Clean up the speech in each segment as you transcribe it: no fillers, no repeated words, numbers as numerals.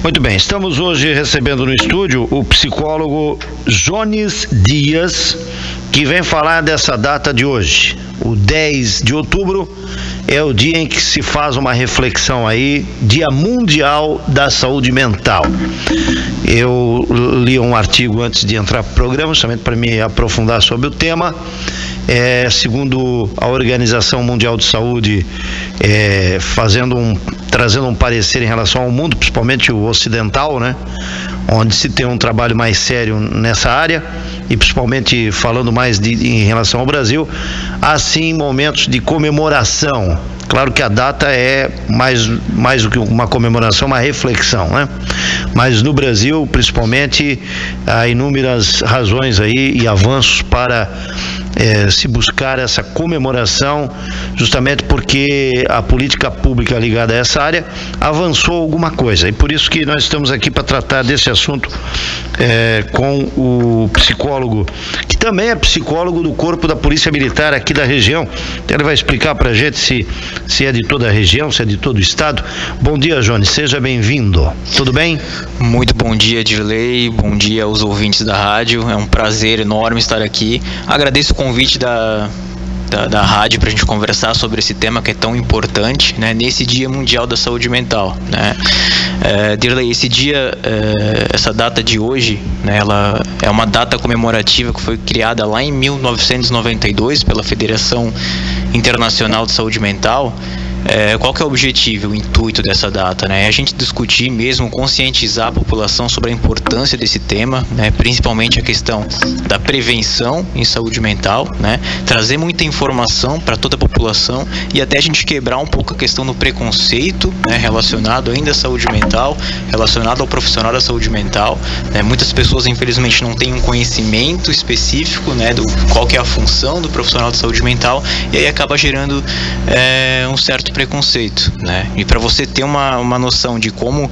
Muito bem, estamos hoje recebendo no estúdio o psicólogo Jones Dias, que vem falar dessa data de hoje. O 10 de outubro é o dia em que se faz uma reflexão aí, Dia Mundial da Saúde Mental. Eu li um artigo antes de entrar para o programa, justamente para me aprofundar sobre o tema. Segundo a Organização Mundial de Saúde, trazendo um parecer em relação ao mundo, principalmente o ocidental, né? Onde se tem um trabalho mais sério nessa área, e principalmente falando mais em relação ao Brasil, há sim momentos de comemoração. Claro que a data é mais do que uma comemoração, uma reflexão, né? Mas no Brasil, principalmente, há inúmeras razões aí e avanços para se buscar essa comemoração, justamente porque a política pública ligada a essa área avançou alguma coisa. E por isso que nós estamos aqui para tratar desse assunto com o psicólogo, que também é psicólogo do Corpo da Polícia Militar aqui da região. Ele vai explicar para a gente se é de toda a região, se é de todo o estado. Bom dia, Jones, seja bem-vindo. Tudo bem? Muito bom dia, Dirley. Bom dia aos ouvintes da rádio. É um prazer enorme estar aqui. Agradeço o convite da rádio para a gente conversar sobre esse tema que é tão importante, né, nesse Dia Mundial da Saúde Mental, né? Dirley, esse dia, essa data de hoje, né, ela é uma data comemorativa que foi criada lá em 1992 pela Federação Internacional de Saúde Mental. Qual que é o objetivo, o intuito dessa data, né? É a gente discutir mesmo, conscientizar a população sobre a importância desse tema, né? Principalmente a questão da prevenção em saúde mental, né? Trazer muita informação para toda a população e até a gente quebrar um pouco a questão do preconceito, né? Relacionado ainda à saúde mental, relacionado ao profissional da saúde mental, né? Muitas pessoas infelizmente não têm um conhecimento específico, né? Do qual que é a função do profissional de saúde mental, e aí acaba gerando um certo preconceito, né? E para você ter uma noção de como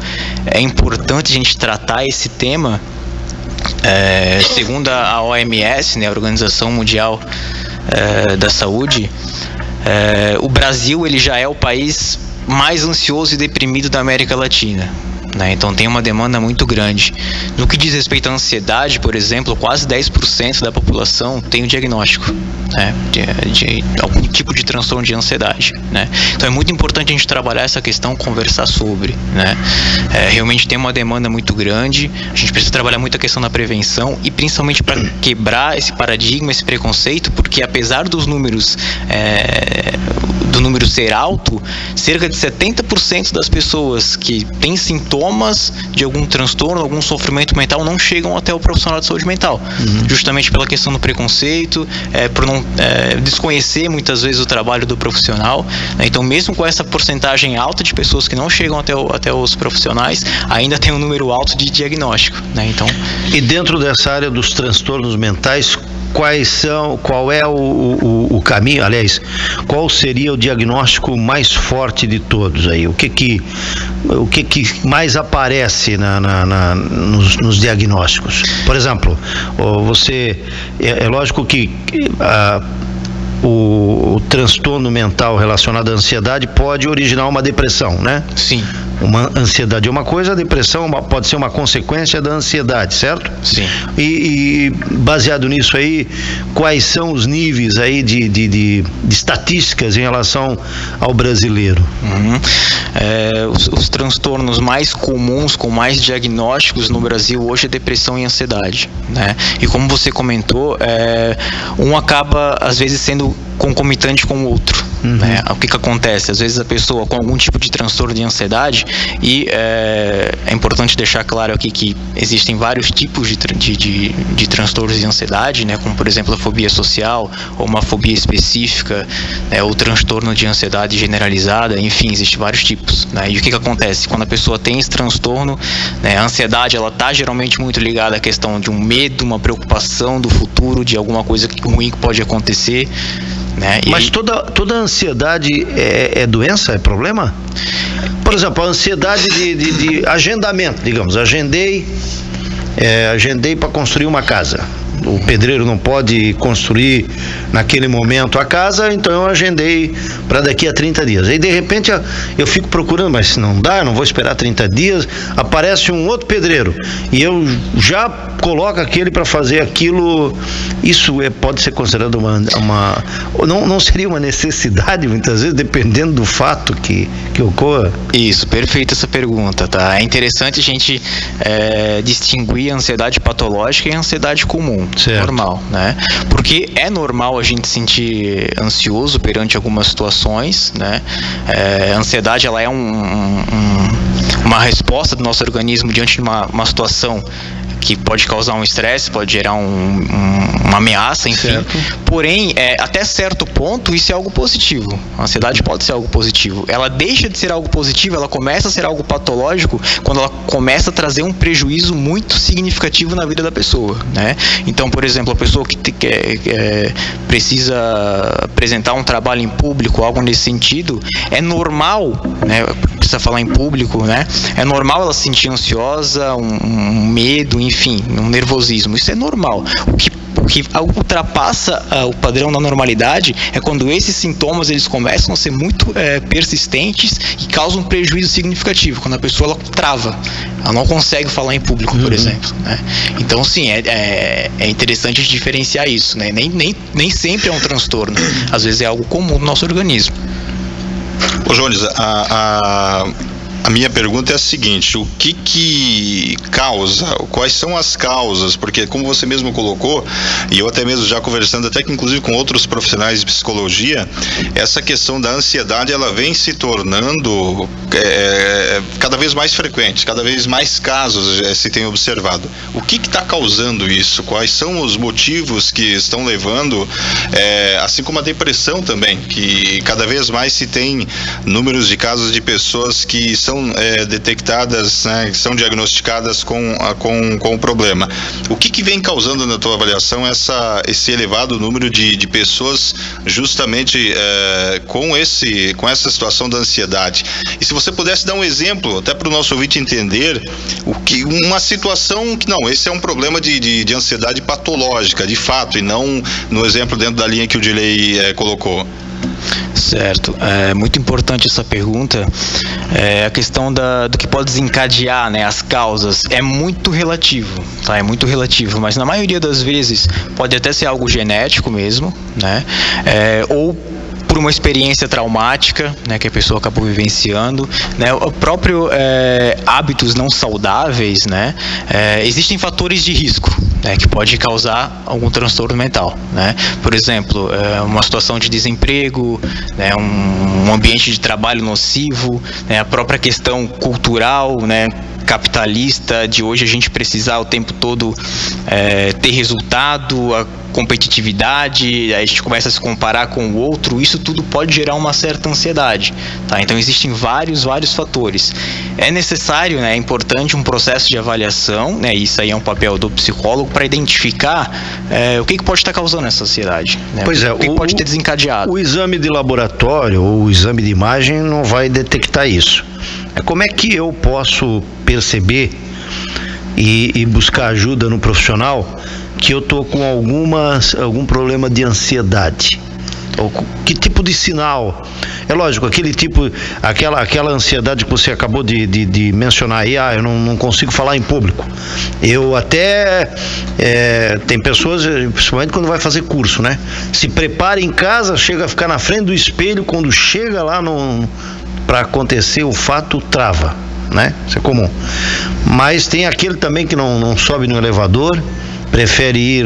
é importante a gente tratar esse tema, segundo a OMS, né, a Organização Mundial da Saúde, o Brasil ele já é o país mais ansioso e deprimido da América Latina, né? Então tem uma demanda muito grande. No que diz respeito à ansiedade, por exemplo, quase 10% da população tem o diagnóstico, né, de algum tipo de transtorno de ansiedade, né? Então é muito importante a gente trabalhar essa questão, conversar sobre, né? Realmente tem uma demanda muito grande, a gente precisa trabalhar muito a questão da prevenção e principalmente para quebrar esse paradigma, esse preconceito, porque apesar dos números do número ser alto, cerca de 70% das pessoas que têm sintomas de algum transtorno, algum sofrimento mental não chegam até o profissional de saúde mental, justamente pela questão do preconceito, por não desconhecer muitas vezes o trabalho do profissional, né? Então mesmo com essa porcentagem alta de pessoas que não chegam até os profissionais, ainda tem um número alto de diagnóstico, né? Então, e dentro dessa área dos transtornos mentais, qual é o caminho, aliás, qual seria o diagnóstico mais forte de todos aí? O que mais aparece nos diagnósticos? Por exemplo, é lógico que o transtorno mental relacionado à ansiedade pode originar uma depressão, né? Sim. Uma ansiedade é uma coisa, a depressão pode ser uma consequência da ansiedade, certo? Sim. E baseado nisso aí, quais são os níveis aí de estatísticas em relação ao brasileiro? Os transtornos mais comuns, com mais diagnósticos no Brasil hoje é depressão e ansiedade, né? E como você comentou, um acaba às vezes sendo concomitante com o outro, né? O que acontece? Às vezes a pessoa com algum tipo de transtorno de ansiedade, e é importante deixar claro aqui que existem vários tipos de transtornos de ansiedade, né? Como por exemplo a fobia social, ou uma fobia específica, ou transtorno de ansiedade generalizada, enfim, existem vários tipos, né? E o que acontece? Quando a pessoa tem esse transtorno, né, a ansiedade ela está geralmente muito ligada à questão de um medo, uma preocupação do futuro, de alguma coisa ruim que pode acontecer, né? Mas toda ansiedade é doença, é problema? Por exemplo, a ansiedade de agendamento, digamos, agendei para construir uma casa. o pedreiro não pode construir naquele momento a casa, então eu agendei para daqui a 30 dias. Aí de repente eu fico procurando, mas se não dá, eu não vou esperar 30 dias, aparece um outro pedreiro e eu já coloco aquele para fazer aquilo. Isso pode ser considerado não seria uma necessidade muitas vezes, dependendo do fato que ocorra? Isso, perfeita essa pergunta, tá? É interessante a gente distinguir a ansiedade patológica e a ansiedade comum, certo. Normal, né? Porque é normal a gente sentir ansioso perante algumas situações, né? A ansiedade, ela é uma resposta do nosso organismo diante de uma situação que pode causar um estresse, pode gerar uma ameaça, enfim. Certo. Porém, até certo ponto, isso é algo positivo. A ansiedade pode ser algo positivo. Ela deixa de ser algo positivo, ela começa a ser algo patológico quando ela começa a trazer um prejuízo muito significativo na vida da pessoa, né? Então, por exemplo, a pessoa que precisa apresentar um trabalho em público, algo nesse sentido, é normal, né? Precisa falar em público, né? É normal ela se sentir ansiosa, um medo, enfim, um nervosismo. Isso é normal. O que ultrapassa o padrão da normalidade é quando esses sintomas eles começam a ser muito persistentes e causam um prejuízo significativo, quando a pessoa ela trava, ela não consegue falar em público, por exemplo, né? Então, sim, é interessante a gente diferenciar isso, né? Nem sempre é um transtorno, às vezes é algo comum no nosso organismo. Ô Jones, a minha pergunta é a seguinte: o que causa, quais são as causas? Porque como você mesmo colocou, e eu até mesmo já conversando até que inclusive com outros profissionais de psicologia, essa questão da ansiedade ela vem se tornando cada vez mais frequente, cada vez mais casos se tem observado. O que está causando isso? Quais são os motivos que estão levando, assim como a depressão também, que cada vez mais se tem números de casos de pessoas que são detectadas, né, que são diagnosticadas com o problema. O que vem causando na tua avaliação esse elevado número de pessoas justamente com essa situação da ansiedade? E se você pudesse dar um exemplo, até para o nosso ouvinte entender, uma situação que não, esse é um problema de ansiedade patológica, de fato, e não no exemplo dentro da linha que o Dilei colocou. Certo, é muito importante essa pergunta. A questão do que pode desencadear, né, as causas é muito relativo, tá? É muito relativo, mas na maioria das vezes pode até ser algo genético mesmo, né? Ou por uma experiência traumática, né, que a pessoa acabou vivenciando, né, o próprio hábitos não saudáveis, né, existem fatores de risco, né, que pode causar algum transtorno mental, né? Por exemplo, uma situação de desemprego, né, um ambiente de trabalho nocivo, né, a própria questão cultural, né, capitalista de hoje a gente precisar o tempo todo ter resultado, a competitividade, a gente começa a se comparar com o outro, isso tudo pode gerar uma certa ansiedade, tá? Então existem vários fatores. É necessário, né, é importante um processo de avaliação, né, isso aí é um papel do psicólogo para identificar o que pode estar causando essa ansiedade, né? Pois é, o que pode ter desencadeado. O exame de laboratório ou o exame de imagem não vai detectar isso. Como é que eu posso perceber e buscar ajuda no profissional que eu estou com algum problema de ansiedade? Ou que tipo de sinal? É lógico, aquela ansiedade que você acabou de mencionar aí, eu não consigo falar em público. Eu até, tem pessoas, principalmente quando vai fazer curso, né? Se prepara em casa, chega a ficar na frente do espelho, quando chega lá para acontecer o fato, trava, né? Isso é comum. Mas tem aquele também que não sobe no elevador, prefere ir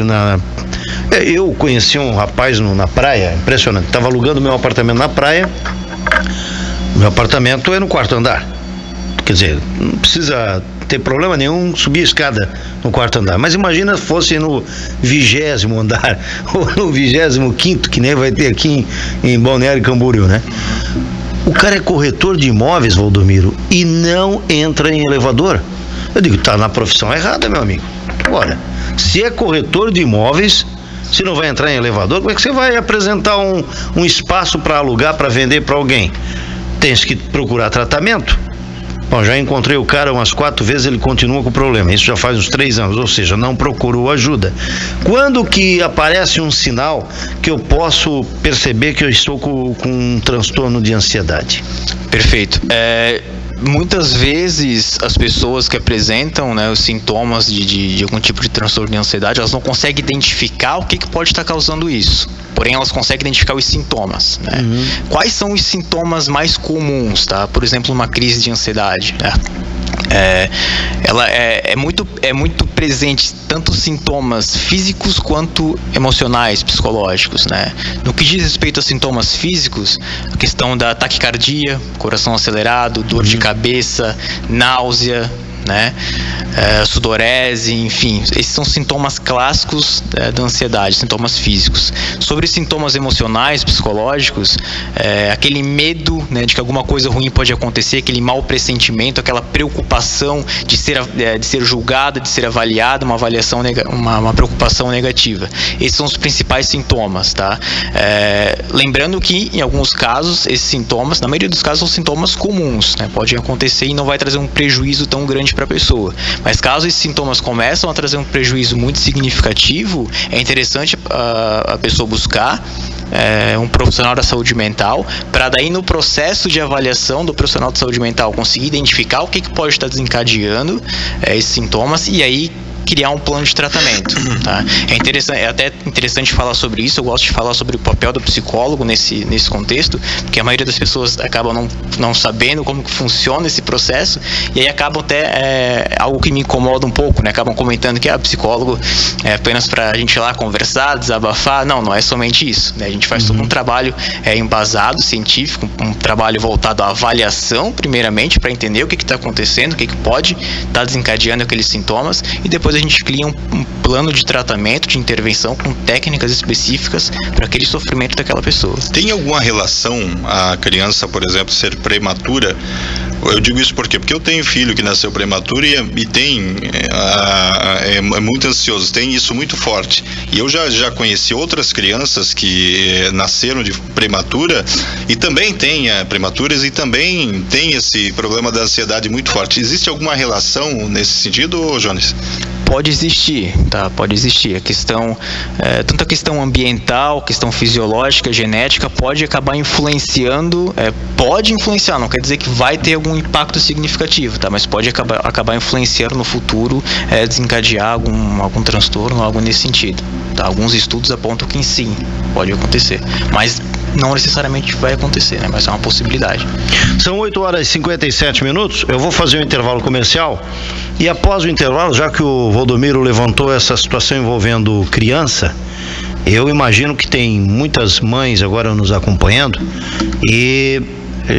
Eu conheci um rapaz na praia, impressionante, estava alugando meu apartamento na praia. Meu apartamento é no 4º andar, quer dizer, não precisa ter problema nenhum subir a escada no 4º andar, mas imagina se fosse no 20º andar ou no 25º, que nem vai ter aqui em Balneário Camboriú, né? O cara é corretor de imóveis, Valdomiro, e não entra em elevador. Eu digo, tá na profissão errada, meu amigo. Agora, se é corretor de imóveis, se não vai entrar em elevador, como é que você vai apresentar um espaço para alugar, para vender para alguém? Tens que procurar tratamento. Bom, já encontrei o cara umas 4 vezes, ele continua com o problema. Isso já faz uns 3 anos, ou seja, não procurou ajuda. Quando que aparece um sinal que eu posso perceber que eu estou com um transtorno de ansiedade? Perfeito. Muitas vezes as pessoas que apresentam, né, os sintomas de algum tipo de transtorno de ansiedade, elas não conseguem identificar o que pode estar causando isso. Porém, elas conseguem identificar os sintomas, né? Quais são os sintomas mais comuns, tá? Por exemplo, uma crise de ansiedade, né? Ela é muito presente, tanto sintomas físicos quanto emocionais, psicológicos, né? No que diz respeito a sintomas físicos, a questão da taquicardia, coração acelerado, dor de cabeça, náusea, né? Sudorese, enfim, esses são sintomas clássicos da ansiedade, sintomas físicos. Sobre sintomas emocionais, psicológicos, aquele medo, né, de que alguma coisa ruim pode acontecer, aquele mau pressentimento, aquela preocupação de ser julgada, de ser avaliada, uma preocupação negativa. Esses são os principais sintomas, tá? Lembrando que em alguns casos esses sintomas, na maioria dos casos, são sintomas comuns, né? Podem acontecer e não vai trazer um prejuízo tão grande para a pessoa. Mas caso esses sintomas começam a trazer um prejuízo muito significativo, é interessante a pessoa buscar um profissional da saúde mental, para daí no processo de avaliação do profissional de saúde mental conseguir identificar o que pode estar desencadeando esses sintomas e aí criar um plano de tratamento, tá? É até interessante falar sobre isso. Eu gosto de falar sobre o papel do psicólogo nesse contexto, porque a maioria das pessoas acabam não sabendo como que funciona esse processo, e aí acabam até algo que me incomoda um pouco, né? Acabam comentando que psicólogo é apenas para a gente ir lá conversar, desabafar. Não é somente isso, né? A gente faz todo um trabalho embasado, científico, um trabalho voltado à avaliação, primeiramente, para entender o que está acontecendo, o que pode estar desencadeando aqueles sintomas, e depois a gente cria um plano de tratamento, de intervenção com técnicas específicas para aquele sofrimento daquela pessoa. Tem alguma relação a criança, por exemplo, ser prematura? Eu digo isso por quê? Porque eu tenho filho que nasceu prematuro e é muito ansioso, tem isso muito forte. E eu já conheci outras crianças que nasceram de prematura e também têm prematuras e também tem esse problema da ansiedade muito forte. Existe alguma relação nesse sentido, Jones? Pode existir, tá? Pode existir. A questão, tanto a questão ambiental, questão fisiológica, genética, pode acabar influenciando, pode influenciar, não quer dizer que vai ter algum impacto significativo, tá? Mas pode acabar influenciando no futuro, desencadear algum transtorno, algo nesse sentido, tá? Alguns estudos apontam que sim, pode acontecer, mas não necessariamente vai acontecer, né? Mas é uma possibilidade. São 8h57, eu vou fazer um intervalo comercial e após o intervalo, já que o Valdomiro levantou essa situação envolvendo criança, eu imagino que tem muitas mães agora nos acompanhando e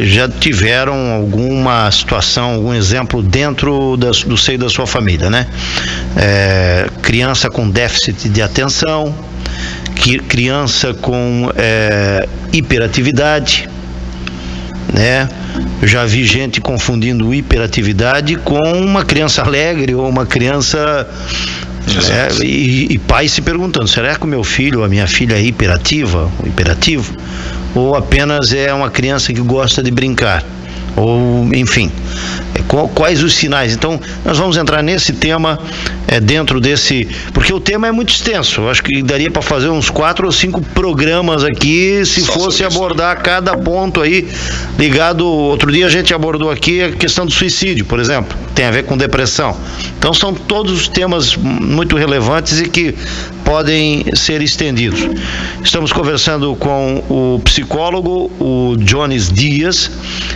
já tiveram alguma situação, algum exemplo dentro do seio da sua família, né? Criança com déficit de atenção, criança com hiperatividade, né? Eu já vi gente confundindo hiperatividade com uma criança alegre ou uma criança e pais se perguntando, será que o meu filho ou a minha filha é hiperativa, hiperativo, ou apenas é uma criança que gosta de brincar, ou enfim, quais os sinais? Então nós vamos entrar nesse tema dentro desse, porque o tema é muito extenso. Eu acho que daria para fazer uns 4 ou 5 programas aqui se fosse abordar cada ponto aí ligado. Outro dia a gente abordou aqui a questão do suicídio, por exemplo, tem a ver com depressão. Então são todos temas muito relevantes e que podem ser estendidos. Estamos conversando com o psicólogo, o Jones Dias,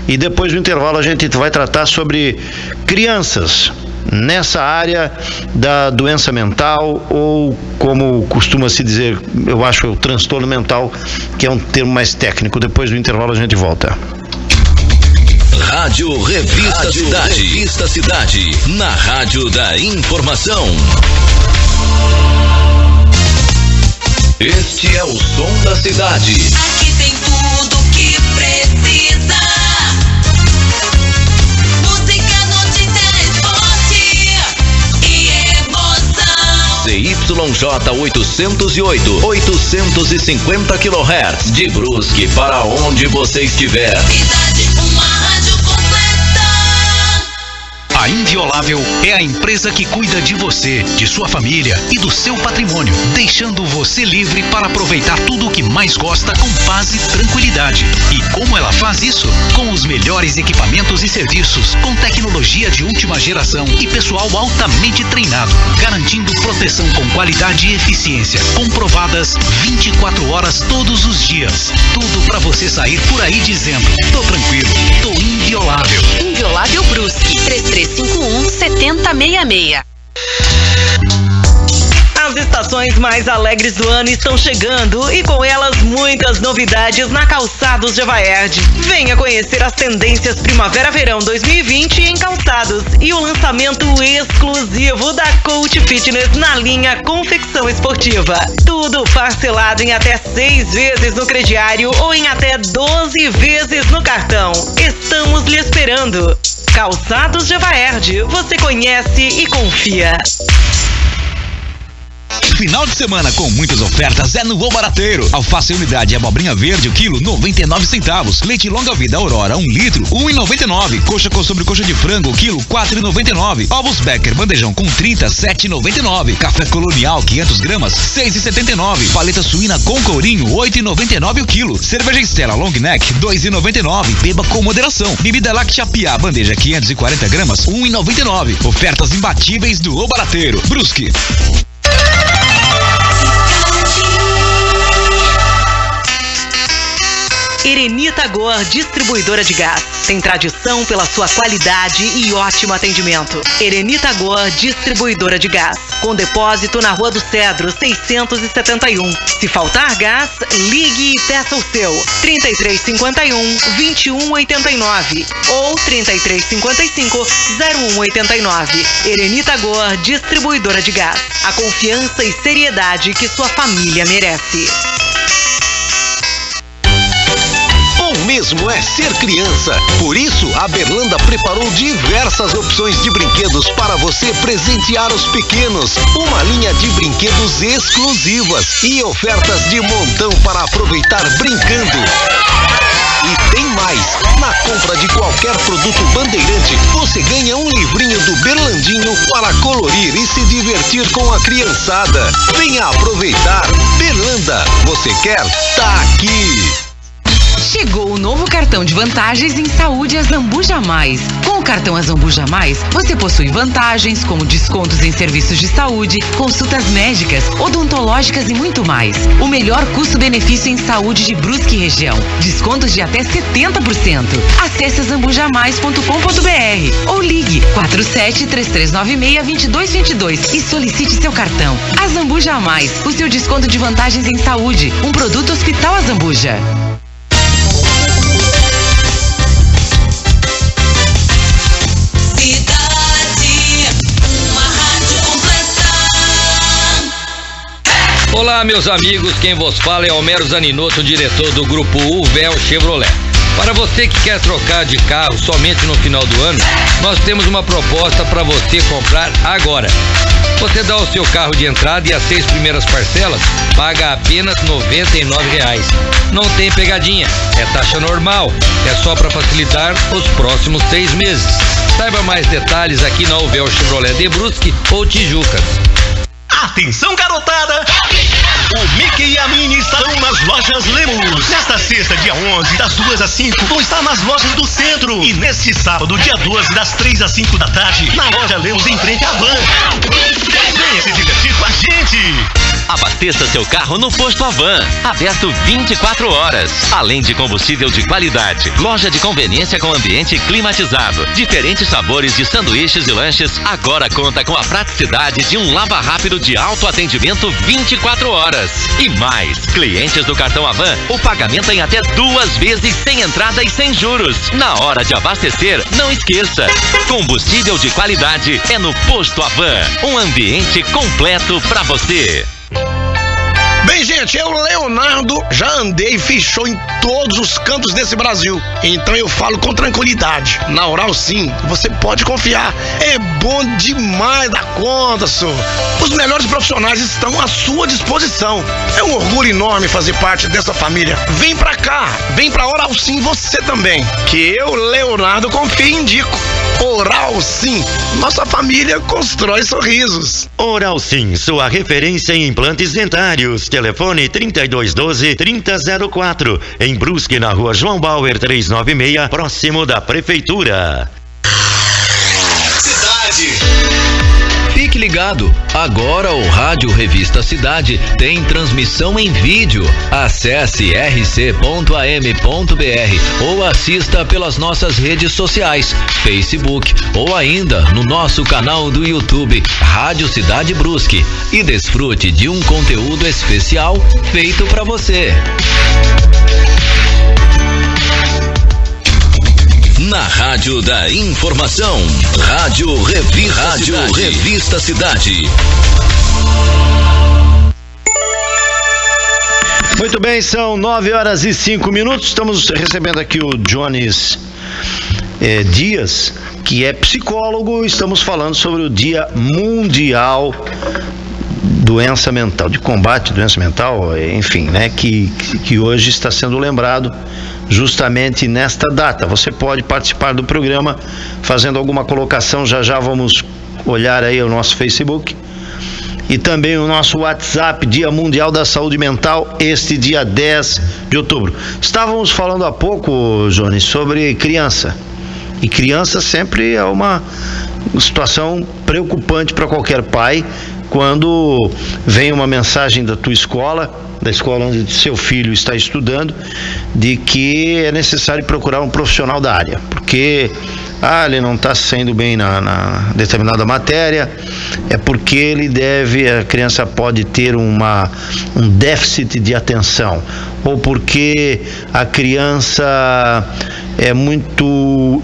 e depois do intervalo a gente vai tratar sobre crianças nessa área da doença mental, ou como costuma se dizer, eu acho, o transtorno mental, que é um termo mais técnico. Depois do intervalo a gente volta. Rádio Revista Cidade. Revista Cidade, na Rádio da Informação. Este é o som da cidade. Aqui tem tudo que precisa. Música, notícia, esporte e emoção. CYJ 808, 850 kHz, de Brusque para onde você estiver. Cidade, uma rádio completa. A Inviolável é a empresa que cuida de você, de sua família e do seu patrimônio, deixando você livre para aproveitar tudo o que mais gosta com paz e tranquilidade. E como ela faz isso? Com os melhores equipamentos e serviços, com tecnologia de última geração e pessoal altamente treinado, garantindo proteção com qualidade e eficiência, comprovadas 24 horas todos os dias. Tudo para você sair por aí dizendo: tô tranquilo, tô inviolável. Inviolável Brusque, 3351-7066. As estações mais alegres do ano estão chegando e com elas muitas novidades na Calçados Javaerde. Venha conhecer as tendências Primavera-Verão 2020 em calçados e o lançamento exclusivo da Coach Fitness na linha confecção esportiva. Tudo parcelado em até 6 vezes no crediário ou em até 12 vezes no cartão. Estamos lhe esperando. Calçados Javaerde, você conhece e confia. Final de semana com muitas ofertas é no O Barateiro. Alface unidade abobrinha verde, o quilo, 99 centavos. Leite longa vida Aurora, 1 litro, 1,99. Coxa com sobrecoxa de frango, quilo, 4,99. Ovos Becker, bandejão com 30, 7,99. Café Colonial, 500 gramas, 6,79. Paleta suína com courinho, 8,99 o quilo. Cerveja Stella Long Neck, 2,99. Beba com moderação. Bebida láctea Piá, bandeja 540 gramas, 1,99. Ofertas imbatíveis do O Barateiro. Brusque. Erenita Gor, distribuidora de gás. Tem tradição pela sua qualidade e ótimo atendimento. Erenita Gor, distribuidora de gás. Com depósito na Rua do Cedro, 671. Se faltar gás, ligue e peça o seu. 3351-2189 ou 3355-0189. Erenita Gor, distribuidora de gás. A confiança e seriedade que sua família merece. Bom mesmo é ser criança. Por isso, a Berlanda preparou diversas opções de brinquedos para você presentear os pequenos. Uma linha de brinquedos exclusivas e ofertas de montão para aproveitar brincando. E tem mais! Na compra de qualquer produto Bandeirante, você ganha um livrinho do Berlandinho para colorir e se divertir com a criançada. Venha aproveitar! Berlanda, você quer? Tá aqui! Chegou o novo cartão de vantagens em saúde Azambuja Mais. Com o cartão Azambuja Mais, você possui vantagens como descontos em serviços de saúde, consultas médicas, odontológicas e muito mais. O melhor custo-benefício em saúde de Brusque e região. Descontos de até 70%. Acesse azambujamais.com.br ou ligue 47-3396-2222 e solicite seu cartão. Azambuja Mais, o seu desconto de vantagens em saúde. Um produto Hospital Azambuja. Olá, meus amigos, quem vos fala é Homero Zaninotto, diretor do grupo Uvel Chevrolet. Para você que quer trocar de carro somente no final do ano, nós temos uma proposta para você comprar agora. Você dá o seu carro de entrada e as 6 primeiras parcelas paga apenas R$ 99. Não tem pegadinha, é taxa normal, é só para facilitar os próximos 6 meses. Saiba mais detalhes aqui na Uvel Chevrolet de Brusque ou Tijucas. Atenção, garotada! O Mickey e a Minnie estarão nas lojas Lemos. Nesta sexta, dia 11, das 2 às 5, vão estar nas lojas do centro. E neste sábado, dia 12, das 3 às 5 da tarde, na loja Lemos, em frente à Van. Venha se divertir com a gente! Abasteça seu carro no Posto Avan, aberto 24 horas. Além de combustível de qualidade, loja de conveniência com ambiente climatizado, diferentes sabores de sanduíches e lanches, agora conta com a praticidade de um lava rápido de autoatendimento 24 horas. E mais, clientes do cartão Avan, o pagamento em até 2 vezes sem entrada e sem juros. Na hora de abastecer, não esqueça, combustível de qualidade é no Posto Avan, um ambiente completo para você. Bem, gente, eu, Leonardo, já andei e fiz show em todos os cantos desse Brasil. Então eu falo com tranquilidade. Na Oral Sim, você pode confiar. É bom demais da conta, senhor. Os melhores profissionais estão à sua disposição. É um orgulho enorme fazer parte dessa família. Vem pra cá, vem pra Oral Sim você também. Que eu, Leonardo, confio e indico. Oral Sim, nossa família constrói sorrisos. Oral Sim, sua referência em implantes dentários. Telefone 3212-3004. Em Brusque, na rua João Bauer 396, próximo da Prefeitura. Fique ligado, agora o Rádio Revista Cidade tem transmissão em vídeo. Acesse rc.am.br ou assista pelas nossas redes sociais, Facebook ou ainda no nosso canal do YouTube Rádio Cidade Brusque e desfrute de um conteúdo especial feito para você. Na Rádio da Informação, Rádio Revista Cidade. Muito bem, são 9h05. Estamos recebendo aqui o Jones Dias, que é psicólogo. Estamos falando sobre o Dia Mundial Doença Mental, de combate à doença mental, enfim, né, que hoje está sendo lembrado justamente nesta data. Você pode participar do programa fazendo alguma colocação. Já vamos olhar aí o nosso Facebook e também o nosso WhatsApp, Dia Mundial da Saúde Mental, este dia 10 de outubro. Estávamos falando há pouco, Jones, sobre criança, e criança sempre é uma situação preocupante para qualquer pai quando vem uma mensagem da tua escola, da escola onde seu filho está estudando, de que é necessário procurar um profissional da área, porque ele não está saindo bem na determinada matéria, é porque a criança pode ter um déficit de atenção, ou porque a criança é muito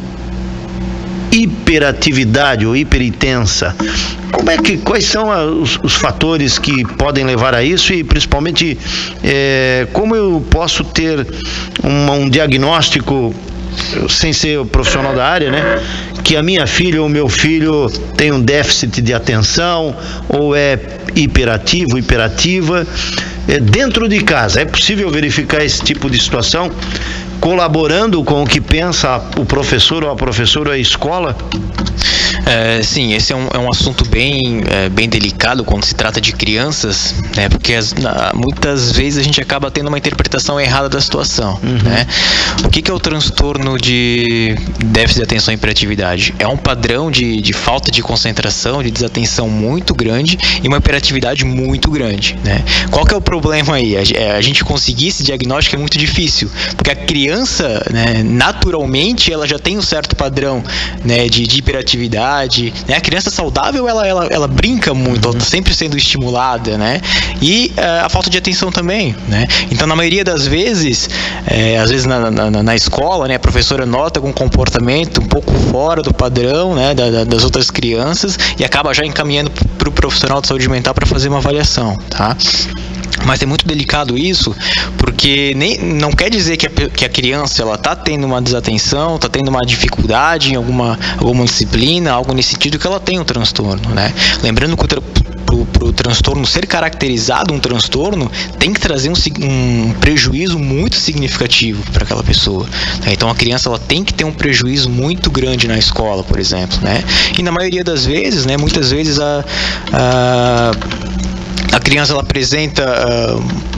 hiperatividade ou hiperintensa. Quais são os fatores que podem levar a isso, e principalmente como eu posso ter um diagnóstico sem ser o profissional da área, né? Que a minha filha ou meu filho tem um déficit de atenção ou é hiperativo, hiperativa. Dentro de casa, é possível verificar esse tipo de situação colaborando com o que pensa o professor ou a professora ou a escola? Sim, esse é um assunto bem delicado quando se trata de crianças, né? Porque muitas vezes a gente acaba tendo uma interpretação errada da situação, né? O que é o transtorno de déficit de atenção e hiperatividade? É um padrão de falta de concentração, de desatenção muito grande e uma hiperatividade muito grande, né? Qual que é o problema aí? A gente conseguir esse diagnóstico é muito difícil, porque a criança, né, naturalmente, ela já tem um certo padrão, né, de hiperatividade, né? A criança saudável, ela brinca muito, ela está sempre sendo estimulada, né? E a falta de atenção também, né? Então, na maioria das vezes, às vezes na escola, né, a professora nota algum comportamento um pouco fora do padrão, né, das outras crianças, e acaba já encaminhando para o profissional de saúde mental para fazer uma avaliação, tá? Mas é muito delicado isso, porque não quer dizer que a criança ela está tendo uma desatenção, está tendo uma dificuldade em alguma disciplina, algo nesse sentido, que ela tem um transtorno, né? Lembrando que para o transtorno ser caracterizado um transtorno, tem que trazer um prejuízo muito significativo para aquela pessoa, né? Então a criança ela tem que ter um prejuízo muito grande na escola, por exemplo, né? E na maioria das vezes, né, muitas vezes a criança ela apresenta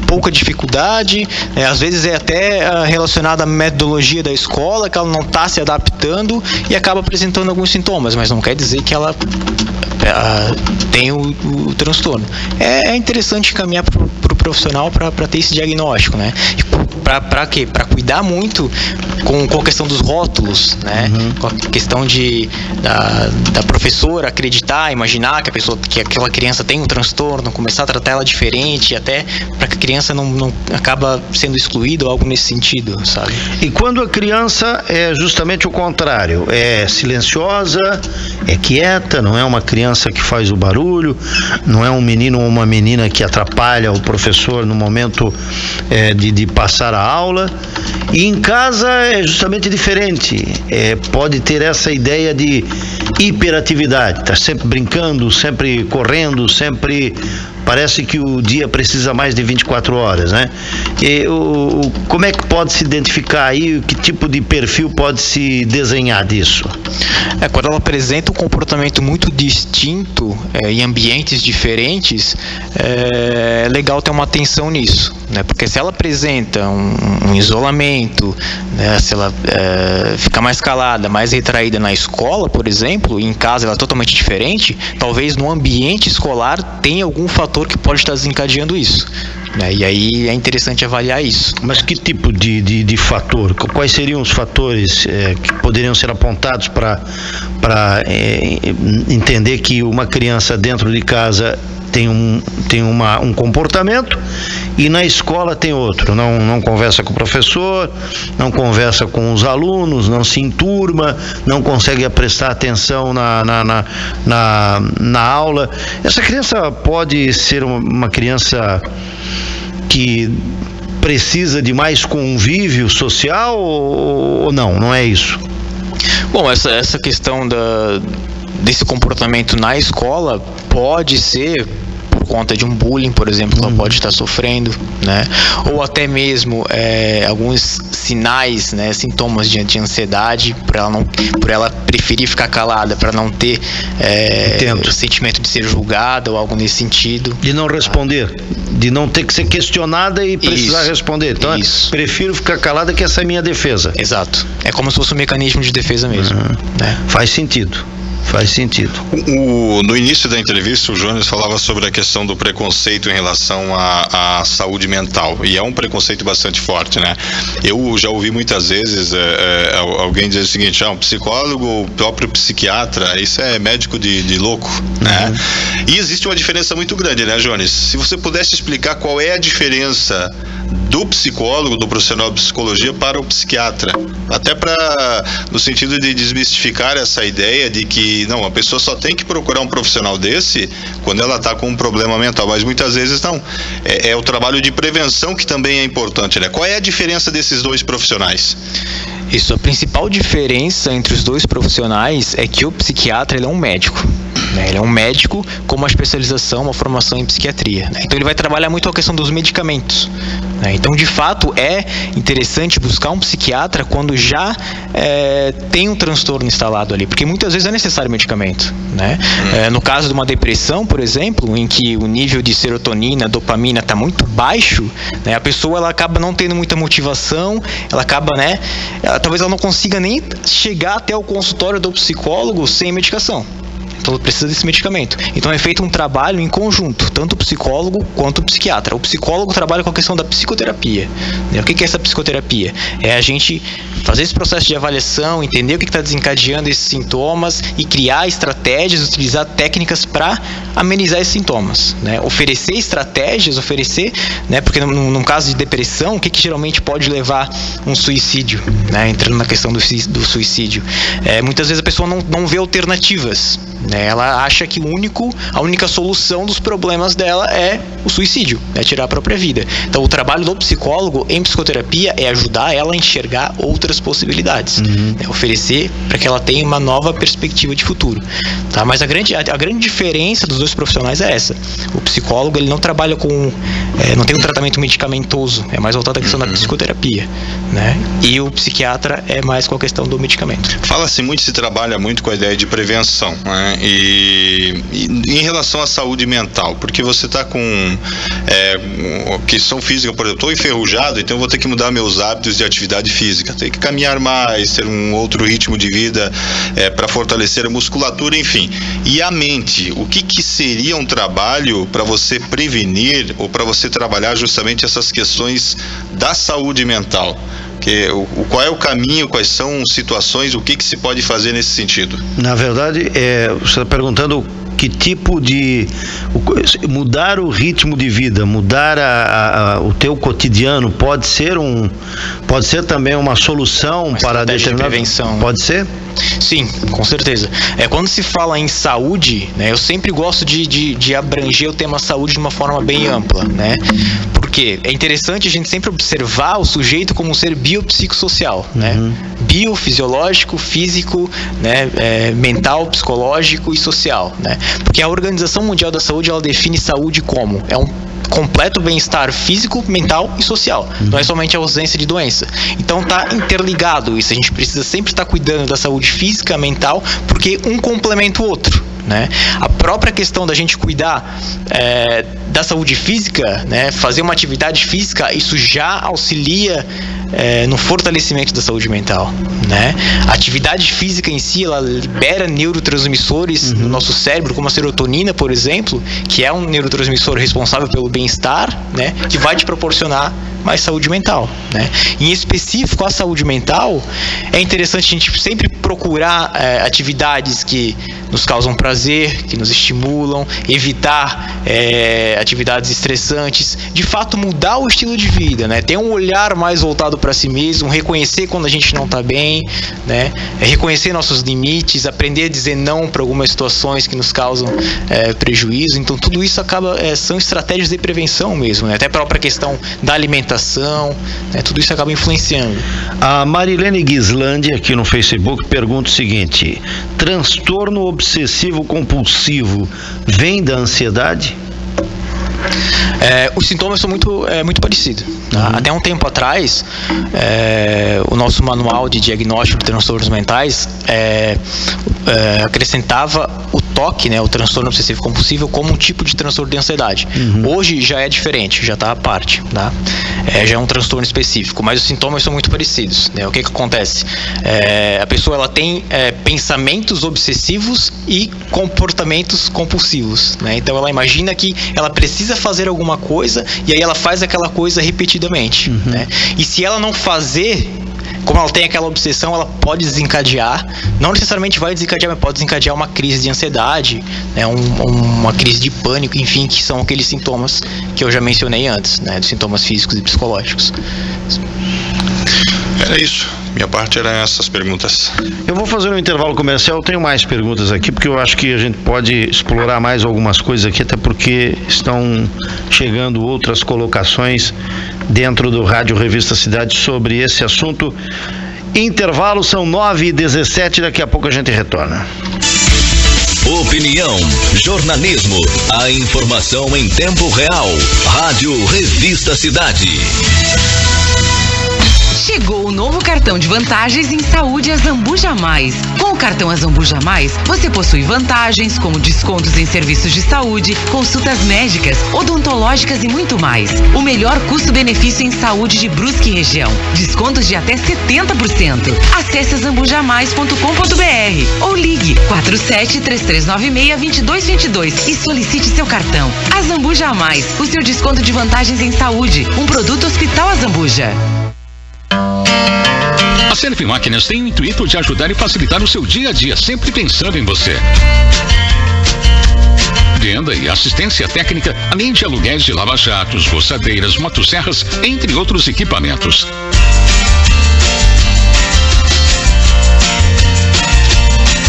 pouca dificuldade, às vezes é até relacionada à metodologia da escola, que ela não está se adaptando e acaba apresentando alguns sintomas, mas não quer dizer que ela tem o transtorno. É interessante caminhar para o profissional para ter esse diagnóstico, né? Para quê? Para cuidar muito com a questão dos rótulos, né? Com a questão da professora acreditar, imaginar que aquela criança tem um transtorno, começar a tratar ela diferente, até para que a criança não acaba sendo excluída ou algo nesse sentido, sabe? E quando a criança é justamente o contrário, é silenciosa, é quieta, não é uma criança que faz o barulho, não é um menino ou uma menina que atrapalha o professor no momento de passar a aula, e em casa é justamente diferente, pode ter essa ideia de hiperatividade, está sempre brincando, sempre correndo, sempre parece que o dia precisa mais de 24 horas, né? Como é que pode se identificar aí, que tipo de perfil pode se desenhar disso? Quando ela apresenta um comportamento muito distinto em ambientes diferentes, é legal ter uma atenção nisso, né? Porque se ela apresenta um isolamento, né? Se ela fica mais calada, mais retraída na escola, por exemplo, e em casa ela é totalmente diferente, talvez no ambiente escolar tenha algum fator que pode estar desencadeando isso, né? E aí é interessante avaliar isso. Mas que tipo de fator? Quais seriam os fatores que poderiam ser apontados para entender que uma criança dentro de casa tem um comportamento e na escola tem outro? Não conversa com o professor, não conversa com os alunos, não se enturma, não consegue prestar atenção na aula. Essa criança pode ser uma criança que precisa de mais convívio social ou não? Não é isso? Bom, essa questão desse comportamento na escola pode ser por conta de um bullying, por exemplo, que ela pode estar sofrendo, né? Ou até mesmo alguns sinais, né, sintomas de ansiedade, por ela preferir ficar calada, para não ter o sentimento de ser julgada ou algo nesse sentido. De não responder, de não ter que ser questionada e precisar responder. Então, prefiro ficar calada, que essa é a minha defesa. Exato. É como se fosse um mecanismo de defesa mesmo. Né? Faz sentido. Faz sentido. No início da entrevista, o Jones falava sobre a questão do preconceito em relação à saúde mental, e é um preconceito bastante forte, né? Eu já ouvi muitas vezes alguém dizer o seguinte: um psicólogo, o próprio psiquiatra, isso é médico de louco, né? E existe uma diferença muito grande, né, Jones? Se você pudesse explicar qual é a diferença do psicólogo, do profissional de psicologia para o psiquiatra, até no sentido de desmistificar essa ideia de que a pessoa só tem que procurar um profissional desse quando ela está com um problema mental, mas muitas vezes não. É o trabalho de prevenção que também é importante, né? Qual é a diferença desses dois profissionais? Isso, a principal diferença entre os dois profissionais é que o psiquiatra, ele é um médico, né? Ele é um médico com uma especialização, uma formação em psiquiatria, né? Então ele vai trabalhar muito a questão dos medicamentos, né? Então, de fato, é interessante buscar um psiquiatra quando já tem um transtorno instalado ali, porque muitas vezes é necessário medicamento, né? No caso de uma depressão, por exemplo, em que o nível de serotonina, dopamina está muito baixo, né? A pessoa ela acaba não tendo muita motivação, ela acaba, talvez ela não consiga nem chegar até o consultório do psicólogo sem medicação. Então precisa desse medicamento. Então é feito um trabalho em conjunto, tanto o psicólogo quanto o psiquiatra. O psicólogo trabalha com a questão da psicoterapia. O que é essa psicoterapia? É a gente fazer esse processo de avaliação, entender o que está desencadeando esses sintomas e criar estratégias, utilizar técnicas para amenizar esses sintomas, né? Oferecer estratégias, né? Porque num caso de depressão, o que geralmente pode levar um suicídio, né? Entrando na questão do suicídio. Muitas vezes a pessoa não vê alternativas, né? Ela acha que a única solução dos problemas dela é o suicídio, é tirar a própria vida. Então o trabalho do psicólogo em psicoterapia é ajudar ela a enxergar outras possibilidades, oferecer para que ela tenha uma nova perspectiva de futuro, tá? Mas a grande diferença dos dois profissionais é essa. O psicólogo, ele não trabalha não tem um tratamento medicamentoso, é mais voltado à questão da psicoterapia, né? E o psiquiatra é mais com a questão do medicamento. Fala-se muito, se trabalha muito com a ideia de prevenção, né? E em relação à saúde mental, porque você está com questão física, por exemplo, estou enferrujado, então eu vou ter que mudar meus hábitos de atividade física, ter que caminhar mais, ter um outro ritmo de vida para fortalecer a musculatura, enfim. E a mente, o que seria um trabalho para você prevenir ou para você trabalhar justamente essas questões da saúde mental? Qual é o caminho, quais são situações, o que se pode fazer nesse sentido? Na verdade, você está perguntando que tipo de... mudar o ritmo de vida, mudar o teu cotidiano, pode ser também uma solução para determinada prevenção. Pode ser? Sim, com certeza. Quando se fala em saúde, né, eu sempre gosto de abranger o tema saúde de uma forma bem ampla, né? Por quê? É interessante a gente sempre observar o sujeito como um ser biopsicossocial, né? Biofisiológico, físico, né? Mental, psicológico e social, né? Porque a Organização Mundial da Saúde, ela define saúde como um completo bem-estar físico, mental e social. Não é somente a ausência de doença. Então tá interligado isso. A gente precisa sempre estar cuidando da saúde física, mental, porque um complementa o outro, né? A própria questão da gente cuidar da saúde física, né? Fazer uma atividade física, isso já auxilia no fortalecimento da saúde mental, né? A atividade física em si, ela libera neurotransmissores no nosso cérebro, como a serotonina, por exemplo, que é um neurotransmissor responsável pelo bem-estar, né? Que vai te proporcionar mais saúde mental, né? Em específico, a saúde mental, é interessante a gente sempre procurar atividades que nos causam prazer, que nos estimulam, evitar atividades estressantes, de fato mudar o estilo de vida, né? Ter um olhar mais voltado para si mesmo, reconhecer quando a gente não está bem, né? Reconhecer nossos limites, aprender a dizer não para algumas situações que nos causam prejuízo. Então tudo isso são estratégias de prevenção mesmo, né? Até a própria questão da alimentação, né? Tudo isso acaba influenciando. A Marilene Guislandi aqui no Facebook pergunta o seguinte: transtorno obsessivo compulsivo vem da ansiedade? Os sintomas são muito parecidos. Tá? Até um tempo atrás, o nosso manual de diagnóstico de transtornos mentais acrescentava o TOC, né, o transtorno obsessivo compulsivo, como um tipo de transtorno de ansiedade. Hoje já é diferente, já está à parte, tá? Já é um transtorno específico, mas os sintomas são muito parecidos, né? O que acontece? A pessoa ela tem pensamentos obsessivos e comportamentos compulsivos, né? Então ela imagina que ela precisa fazer alguma coisa e aí ela faz aquela coisa repetidamente, né? E se ela não fazer, como ela tem aquela obsessão, ela pode desencadear, não necessariamente vai desencadear, mas pode desencadear uma crise de ansiedade, né? Uma crise de pânico, enfim, que são aqueles sintomas que eu já mencionei antes, né? Dos sintomas físicos e psicológicos. Era isso. Minha parte era essas perguntas. Eu vou fazer um intervalo comercial, eu tenho mais perguntas aqui, porque eu acho que a gente pode explorar mais algumas coisas aqui, até porque estão chegando outras colocações dentro do Rádio Revista Cidade sobre esse assunto. Intervalo, são 9h17, daqui a pouco a gente retorna. Opinião, jornalismo, a informação em tempo real. Rádio Revista Cidade. Chegou o novo cartão de vantagens em saúde Azambuja Mais. Com o cartão Azambuja Mais, você possui vantagens como descontos em serviços de saúde, consultas médicas, odontológicas e muito mais. O melhor custo-benefício em saúde de Brusque e região. Descontos de até 70%. Acesse azambujamais.com.br ou ligue 47-3396-2222 e solicite seu cartão. Azambuja Mais, o seu desconto de vantagens em saúde. Um produto Hospital Azambuja. A Serve Máquinas tem o intuito de ajudar e facilitar o seu dia a dia, sempre pensando em você. Venda e assistência técnica, além de aluguéis de lava-jatos, roçadeiras, motosserras, entre outros equipamentos.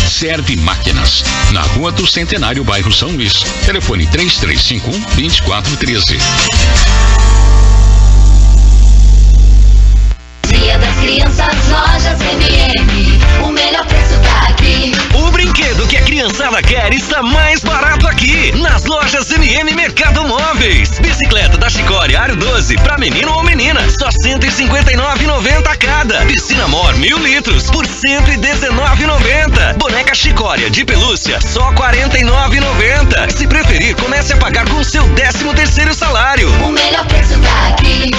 Serve Máquinas, na Rua do Centenário, bairro São Luís. Telefone 3351-2413. Dia das Crianças, Lojas MM. O melhor preço tá aqui. O brinquedo que a criançada quer está mais barato aqui. Nas Lojas MM Mercado Móveis. Bicicleta da Chicória Aro 12 para menino ou menina, só R$ 159,90 cada. Piscina Mor 1000 litros por R$ 119,90. Boneca Chicória de pelúcia, só R$ 49,90. Se preferir, comece a pagar com seu 13º salário. O melhor preço tá aqui.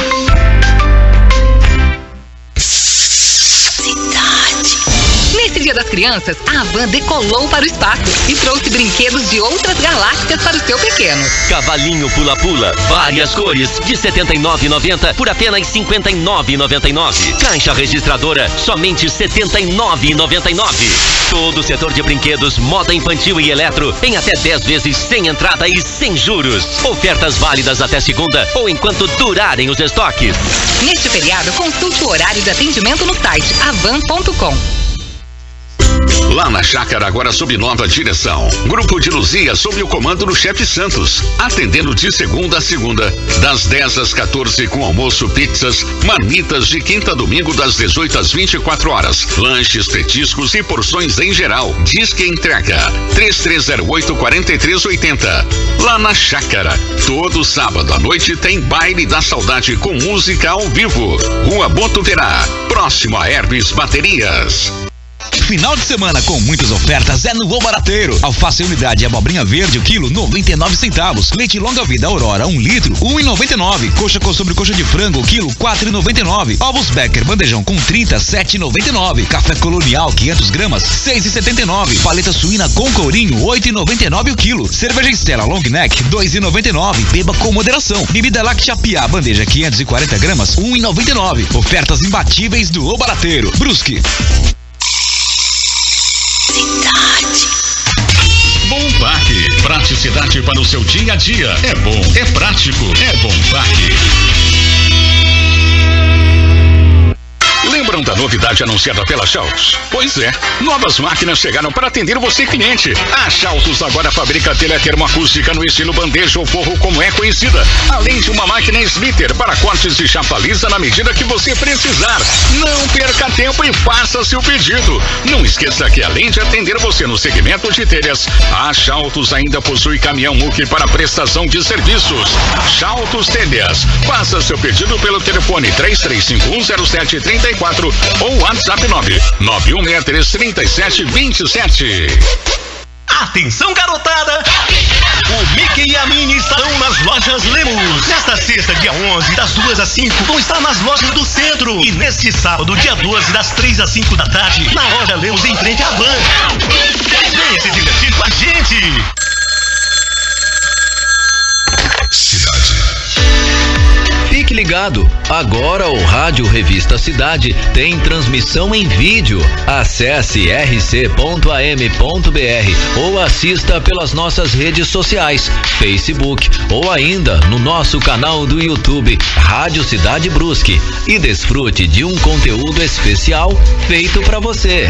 Nesse Dia das Crianças, a Havan decolou para o espaço e trouxe brinquedos de outras galáxias para o seu pequeno. Cavalinho pula-pula, várias cores, de R$ 79,90 por apenas R$ 59,99. Caixa registradora, somente R$ 79,99. Todo o setor de brinquedos, moda infantil e eletro, em até 10 vezes sem entrada e sem juros. Ofertas válidas até segunda ou enquanto durarem os estoques. Neste feriado, consulte o horário de atendimento no site avan.com. Lá na chácara, agora sob nova direção. Grupo de Luzia sob o comando do chefe Santos. Atendendo de segunda a segunda, das 10 às 14 com almoço, pizzas, marmitas de quinta a domingo das 18 às 24 horas. Lanches, petiscos e porções em geral. Disque entrega 3308-4380. Lá na chácara, todo sábado à noite tem baile da saudade com música ao vivo. Rua Botuverá, próximo a Hermes Baterias. Final de semana com muitas ofertas é no O Barateiro. Alface unidade abobrinha verde, o quilo 99 centavos. Leite longa vida Aurora, 1 litro, 1,99. Coxa com sobrecoxa de frango, quilo 4,99. Ovos Becker, bandejão com 30, 7,99. Café Colonial, 500 gramas, 6,79. Paleta suína com courinho, 8,99 o quilo. Cerveja Stella Long Neck, 2,99. Beba com moderação. Bebida láctea Piá, bandeja 540 gramas, 1,99. Ofertas imbatíveis do O Barateiro. Brusque. Bom Parque. Praticidade para o seu dia a dia. É bom, é prático, é Bom Parque. Lembram da novidade anunciada pela Chaltos? Pois é, novas máquinas chegaram para atender você, cliente. A Chaltos agora fabrica telha termoacústica no estilo bandeja ou forro, como é conhecida, além de uma máquina splitter para cortes de chapa lisa na medida que você precisar. Não perca tempo e faça seu pedido. Não esqueça que, além de atender você no segmento de telhas, a Chaltos ainda possui caminhão muque para prestação de serviços. Chaltos Telhas. Faça seu pedido pelo telefone 33510734 ou WhatsApp 991633727. Atenção, garotada! O Mickey e a Minnie estarão nas lojas Lemos. Nesta sexta, dia 11, das 2 às 5, vão estar nas lojas do centro. E neste sábado, dia 12, das 3 às 5 da tarde, na loja Lemos, em frente à Van. Venha se divertir com a gente! Fique ligado, agora o Rádio Revista Cidade tem transmissão em vídeo. Acesse rc.am.br ou assista pelas nossas redes sociais, Facebook ou ainda no nosso canal do YouTube Rádio Cidade Brusque e desfrute de um conteúdo especial feito para você.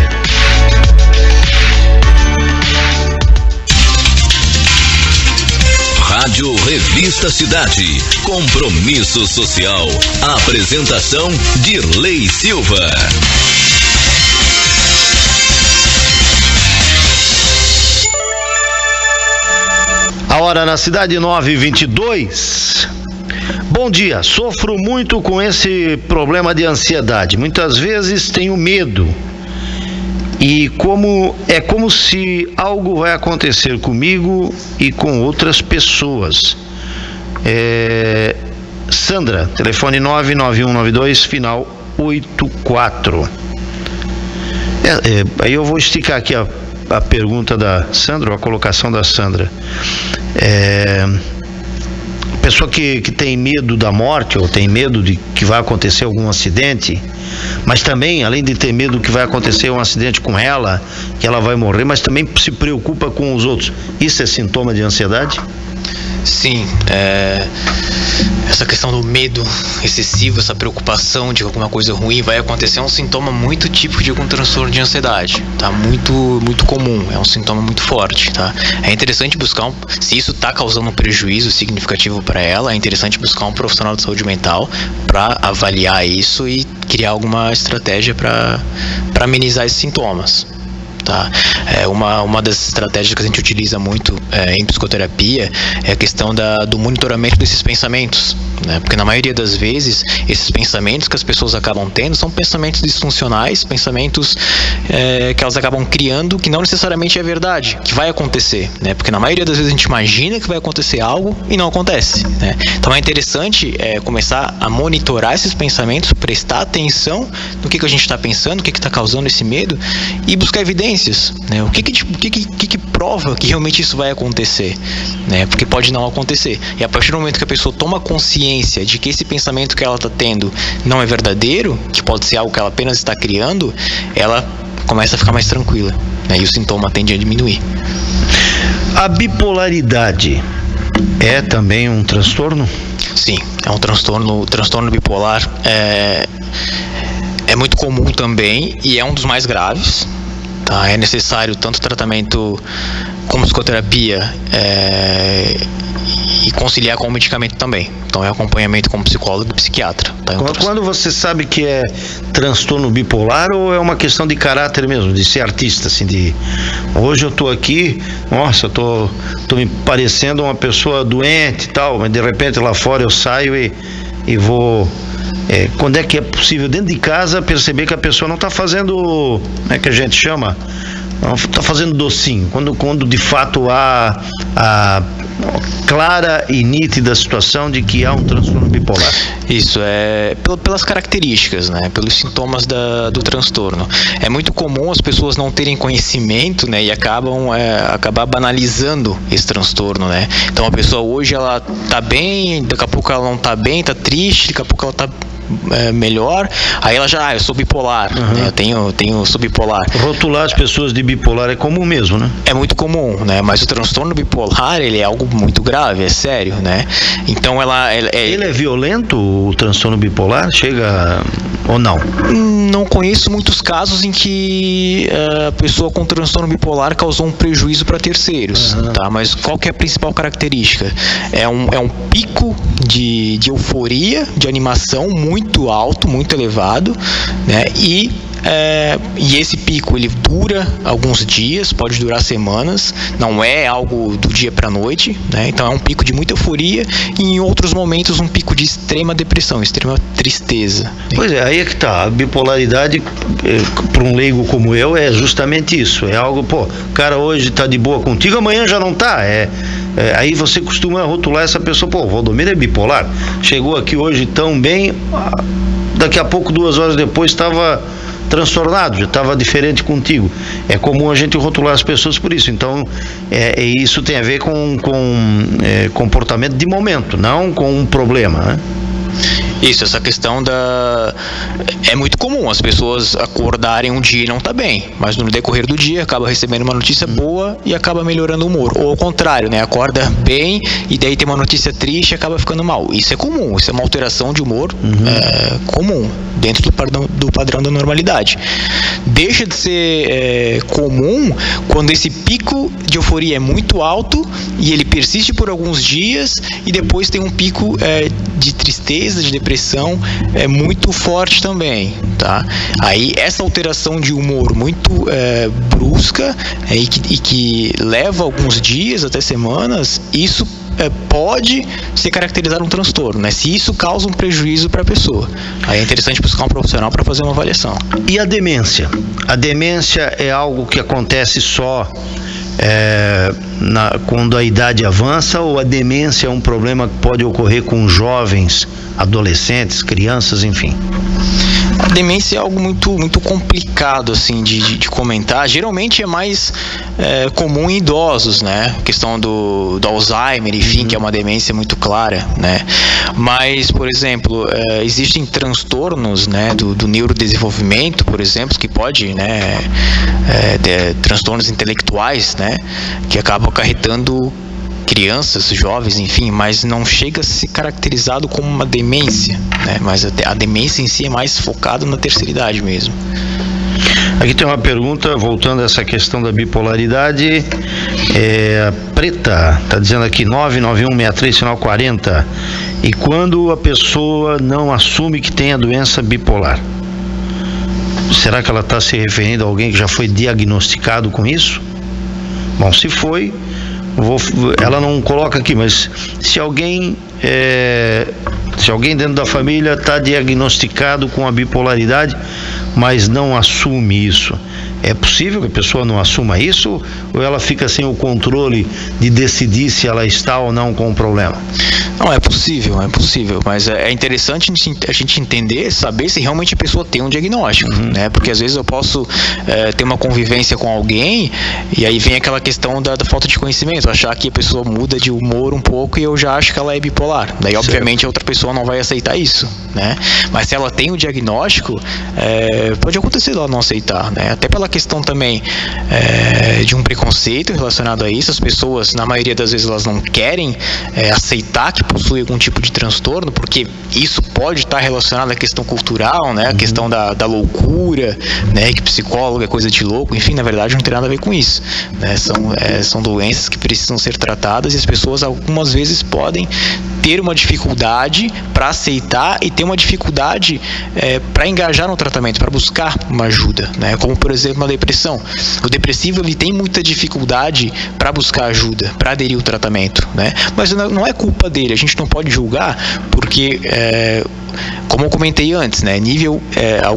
Rádio Revista Cidade. Compromisso social. Apresentação Dirley Silva. A hora na cidade 9h22. Bom dia, sofro muito com esse problema de ansiedade. Muitas vezes tenho medo. E como se algo vai acontecer comigo e com outras pessoas. Sandra, telefone 99192, final 84. Aí eu vou esticar aqui a pergunta da Sandra, a colocação da Sandra. Pessoa que tem medo da morte ou tem medo de que vai acontecer algum acidente, mas também, além de ter medo que vai acontecer um acidente com ela, que ela vai morrer, mas também se preocupa com os outros. Isso é sintoma de ansiedade? Sim, essa questão do medo excessivo, essa preocupação de que alguma coisa ruim vai acontecer é um sintoma muito típico de algum transtorno de ansiedade, tá? Muito, muito comum, é um sintoma muito forte, tá? É interessante buscar se isso está causando um prejuízo significativo para ela, é interessante buscar um profissional de saúde mental para avaliar isso e criar alguma estratégia para amenizar esses sintomas. Tá? Uma das estratégias que a gente utiliza muito em psicoterapia é a questão do monitoramento desses pensamentos, né? Porque na maioria das vezes esses pensamentos que as pessoas acabam tendo são pensamentos disfuncionais, pensamentos que elas acabam criando que não necessariamente é verdade, que vai acontecer, né? Porque na maioria das vezes a gente imagina que vai acontecer algo e não acontece, né? Então é interessante começar a monitorar esses pensamentos, prestar atenção no que a gente está pensando, o que está causando esse medo e buscar evidências, né? O que prova que realmente isso vai acontecer, né? Porque pode não acontecer. E a partir do momento que a pessoa toma consciência de que esse pensamento que ela está tendo não é verdadeiro, que pode ser algo que ela apenas está criando, ela começa a ficar mais tranquila, né? E o sintoma tende a diminuir. A bipolaridade é também um transtorno? Sim, é um transtorno. O transtorno bipolar é muito comum também e é um dos mais graves. tá? É necessário tanto tratamento como psicoterapia e conciliar com o medicamento também. Então é acompanhamento com psicólogo e psiquiatra. Tá? Quando você sabe que é transtorno bipolar ou é uma questão de caráter mesmo, de ser artista, assim, de hoje eu tô aqui, nossa, eu tô me parecendo uma pessoa doente e tal, mas de repente lá fora eu saio e vou... quando é que é possível dentro de casa perceber que a pessoa não está fazendo, como é que a gente chama? Não está fazendo docinho, quando de fato há a clara e nítida situação de que há um transtorno bipolar. Isso, pelas características, né, pelos sintomas do transtorno. É muito comum as pessoas não terem conhecimento, né, e acabar banalizando esse transtorno, né. Então a pessoa hoje ela tá bem, daqui a pouco ela não tá bem, tá triste, daqui a pouco ela tá melhor, aí ela já, eu sou bipolar, né? Eu sou bipolar. Rotular as pessoas de bipolar é comum mesmo, né? É muito comum, né? Mas o transtorno bipolar, ele é algo muito grave, é sério, né? Então ele é violento, o transtorno bipolar? Chega ou não? Não conheço muitos casos em que a pessoa com transtorno bipolar causou um prejuízo para terceiros, tá? Mas qual que é a principal característica? É um pico de euforia, de animação muito alto, muito elevado, né? E esse pico ele dura alguns dias, pode durar semanas, não é algo do dia para a noite, né? Então é um pico de muita euforia e em outros momentos um pico de extrema depressão, extrema tristeza. Pois é, aí é que tá, a bipolaridade para um leigo como eu é justamente isso, é algo, o cara hoje tá de boa contigo, amanhã já não tá, aí você costuma rotular essa pessoa, o Valdomiro é bipolar, chegou aqui hoje tão bem, daqui a pouco 2 horas depois estava transtornado, já estava diferente contigo. É comum a gente rotular as pessoas por isso. Então, isso tem a ver com comportamento de momento, não com um problema, né? Isso, essa questão é muito comum as pessoas acordarem um dia e não tá bem, mas no decorrer do dia acaba recebendo uma notícia boa e acaba melhorando o humor, ou ao contrário, né, acorda bem e daí tem uma notícia triste e acaba ficando mal. Isso é comum, isso é uma alteração de humor comum, dentro do padrão da normalidade. Deixa de ser comum quando esse pico de euforia é muito alto e ele persiste por alguns dias e depois tem um pico de tristeza, de depressão muito forte também, tá? Aí essa alteração de humor muito brusca e que leva alguns dias até semanas, isso pode se caracterizar um transtorno, né? Se isso causa um prejuízo para a pessoa, aí é interessante buscar um profissional para fazer uma avaliação. E a demência? A demência é algo que acontece só quando a idade avança, ou a demência é um problema que pode ocorrer com jovens, adolescentes, crianças, enfim? A demência é algo muito, muito complicado assim, de comentar. Geralmente é mais comum em idosos, né? A questão do Alzheimer, enfim, que é uma demência muito clara, né? Mas, por exemplo, existem transtornos, né, do neurodesenvolvimento, por exemplo, que pode, né, ter transtornos intelectuais, né, que acabam acarretando crianças, jovens, enfim, mas não chega a ser caracterizado como uma demência, né? Mas a demência em si é mais focada na terceira idade mesmo. Aqui tem uma pergunta, voltando a essa questão da bipolaridade, a Preta está dizendo aqui, 99163 final 40, e quando a pessoa não assume que tem a doença bipolar, será que ela está se referindo a alguém que já foi diagnosticado com isso? Bom, se foi, ela não coloca aqui, mas se alguém dentro da família está diagnosticado com a bipolaridade, mas não assume isso, é possível que a pessoa não assuma isso, ou ela fica sem o controle de decidir se ela está ou não com o problema? Não, é possível, mas é interessante a gente entender, saber se realmente a pessoa tem um diagnóstico, né? Porque às vezes eu posso ter uma convivência com alguém e aí vem aquela questão da falta de conhecimento, achar que a pessoa muda de humor um pouco e eu já acho que ela é bipolar. Daí, obviamente, a outra pessoa não vai aceitar isso, né? Mas se ela tem o diagnóstico, pode acontecer ela não aceitar, né? Até pela questão também de um preconceito relacionado a isso. As pessoas, na maioria das vezes, elas não querem aceitar que possui algum tipo de transtorno, porque isso pode estar relacionado à questão cultural, né? A questão da loucura, né? Que psicólogo é coisa de louco, enfim, na verdade não tem nada a ver com isso, né? São doenças que precisam ser tratadas, e as pessoas algumas vezes podem ter uma dificuldade para aceitar e ter uma dificuldade para engajar no tratamento, para buscar uma ajuda, né? Como por exemplo uma depressão. O depressivo ele tem muita dificuldade para buscar ajuda, para aderir ao tratamento, né? Mas não é culpa dele, a gente não pode julgar, porque como eu comentei antes, né,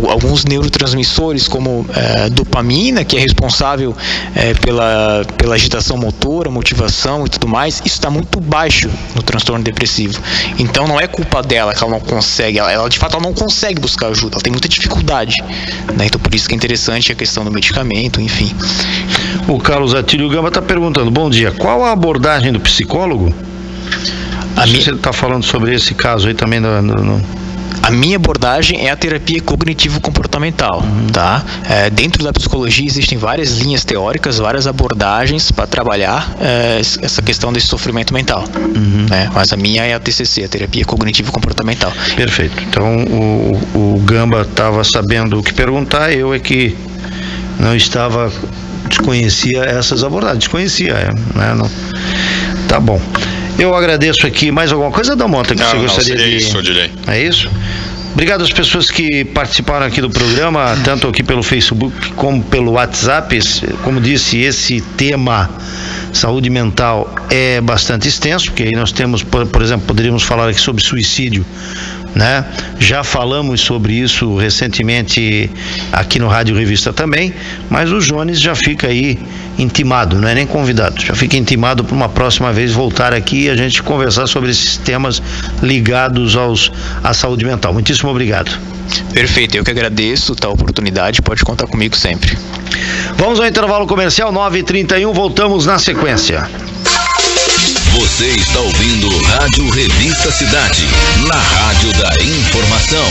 alguns neurotransmissores como dopamina, que é responsável pela agitação motora, motivação e tudo mais, isso está muito baixo no transtorno depressivo. Então não é culpa dela que ela não consegue, ela de fato ela não consegue buscar ajuda, ela tem muita dificuldade, né? Então por isso que é interessante a questão do medicamento, enfim. O Carlos Atílio Gamba está perguntando: bom dia, qual a abordagem do psicólogo? Você está falando sobre esse caso aí também A minha abordagem é a terapia cognitivo-comportamental, tá? Dentro da psicologia existem várias linhas teóricas, várias abordagens para trabalhar essa questão desse sofrimento mental, né? Mas a minha é a TCC, a terapia cognitivo-comportamental. Perfeito. Então o Gamba estava sabendo o que perguntar, eu é que não estava, desconhecia essas abordagens, desconhecia, né? Não, tá bom. Eu agradeço aqui. Mais alguma coisa, Dalmota, que você gostaria de... Isso, Odilei. É isso? Obrigado às pessoas que participaram aqui do programa, tanto aqui pelo Facebook como pelo WhatsApp. Como disse, esse tema saúde mental é bastante extenso, porque aí nós temos, por exemplo, poderíamos falar aqui sobre suicídio, né? Já falamos sobre isso recentemente aqui no Rádio Revista também, mas o Jones já fica aí intimado, não é nem convidado, já fica intimado para uma próxima vez voltar aqui e a gente conversar sobre esses temas ligados à saúde mental. Muitíssimo obrigado. Perfeito, eu que agradeço a oportunidade, pode contar comigo sempre. Vamos ao intervalo comercial, 9h31, voltamos na sequência. Você está ouvindo Rádio Revista Cidade, na Rádio da Informação.